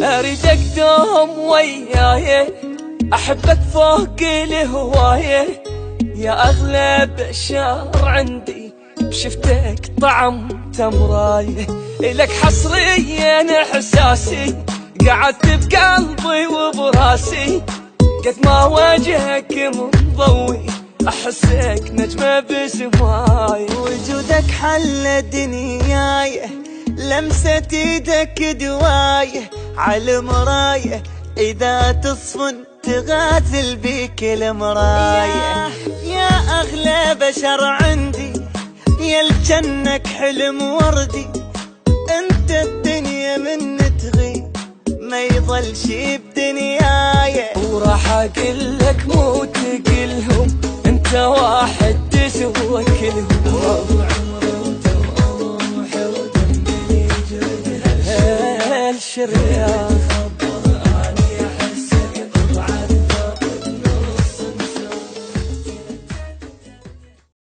اريدك دوم وياي، احبك فوق الهوايه، يا اغلى بشر عندي، بشفتك طعم تمرايه، الك حصريا احساسي، قعدت بقلبي وبراسي، قد ما واجهك منضوي، احسك نجمه بسماي، وجودك حل دنياي، لمسة ايدك دوايه، على مرايه اذا تصفن تغازل بيك المرايه، يا اغلى بشر عندي، يا الجنك حلم وردي، انت الدنيا من تغيب ما يظل شي بدنياي، وراح اقلك مو تقلهم، انت واحد تسوى كلهم، عمري وروحي ودمي جرد هالشريان.